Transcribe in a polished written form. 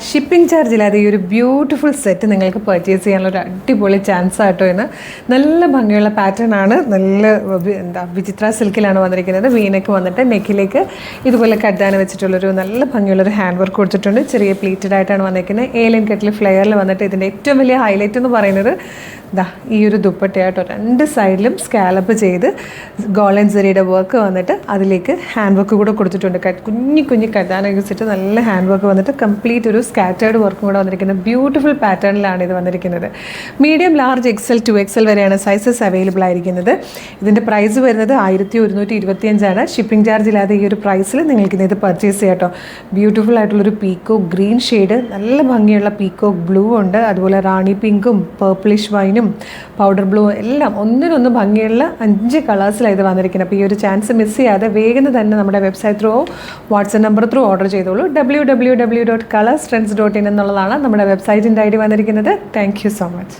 Shipping charge ഇല്ലാതെ ഈ ഒരു ബ്യൂട്ടിഫുൾ സെറ്റ് നിങ്ങൾക്ക് പർച്ചേസ് ചെയ്യാനുള്ള ഒരു അടിപൊളി ചാൻസ് ആട്ടോ എന്ന്. നല്ല ഭംഗിയുള്ള പാറ്റേൺ ആണ്. നല്ല വിചിത്ര സിൽക്കിലാണ് വന്നിരിക്കുന്നത്. വീനക്ക് വന്നിട്ട് നെക്കിലേക്ക് ഇതുപോലെ കട്ടാൻ വെച്ചിട്ടുള്ളൊരു നല്ല ഭംഗിയുള്ളൊരു ഹാൻഡ് വർക്ക് കൊടുത്തിട്ടുണ്ട്. ചെറിയ പ്ലീറ്റഡ് ആയിട്ടാണ് വന്നിരിക്കുന്നത്. ഏലിയൻ കട്ടിൽ ഫ്ലെയറിൽ വന്നിട്ട് ഇതിൻ്റെ ഏറ്റവും വലിയ ഹൈലൈറ്റ് എന്ന് പറയുന്നത് ഈ ഒരു ദുപ്പട്ടയായിട്ടോ 2 സൈഡിലും സ്കാലപ്പ് ചെയ്ത് ഗോൾഡൻ സെറിയുടെ വർക്ക് വന്നിട്ട് അതിലേക്ക് ഹാൻഡ് വർക്ക് കൂടെ കൊടുത്തിട്ടുണ്ട്. കുഞ്ഞു കട്ടാനൊക്കെ വെച്ചിട്ട് നല്ല ഹാൻഡ് വർക്ക് വന്നിട്ട് കംപ്ലീറ്റ് ഒരു സ്കാറ്റേർഡ് വർക്കും കൂടെ വന്നിരിക്കുന്നത്. ബ്യൂട്ടിഫുൾ പാറ്റേണിലാണ് ഇത് വന്നിരിക്കുന്നത്. മീഡിയം, ലാർജ്, XL, 2XL വരെയാണ് സൈസസ് അവൈലബിൾ ആയിരിക്കുന്നത്. ഇതിൻ്റെ പ്രൈസ് വരുന്നത് 1125 ഷിപ്പിംഗ് ചാർജ് ഇല്ലാതെ ഈ ഒരു പ്രൈസിൽ നിങ്ങൾക്ക് ഇത് പർച്ചേസ് ചെയ്യാം കേട്ടോ. ബ്യൂട്ടിഫുൾ ആയിട്ടുള്ളൊരു പീക്കോക്ക് ഗ്രീൻ ഷെയ്ഡ്, നല്ല ഭംഗിയുള്ള പീക്കോക്ക് ബ്ലൂ ഉണ്ട്. അതുപോലെ റാണി പിങ്കും പേർപ്പിളിഷ് വൈനും പൗഡർ ബ്ലൂ എല്ലാം ഒന്നിനൊന്ന് ഭംഗിയുള്ള 5 കളേഴ്സിലാണ് ഇത് വന്നിരിക്കുന്നത്. അപ്പോൾ ഈ ഒരു ചാൻസ് മിസ് ചെയ്യാതെ വേഗം തന്നെ നമ്മുടെ website through WhatsApp number through order ചെയ്തോളൂ. www.colorstrends.in എന്നുള്ളതാണ് നമ്മുടെ വെബ്സൈറ്റിൻ്റെ ID വന്നിരിക്കുന്നത്. Thank you so much.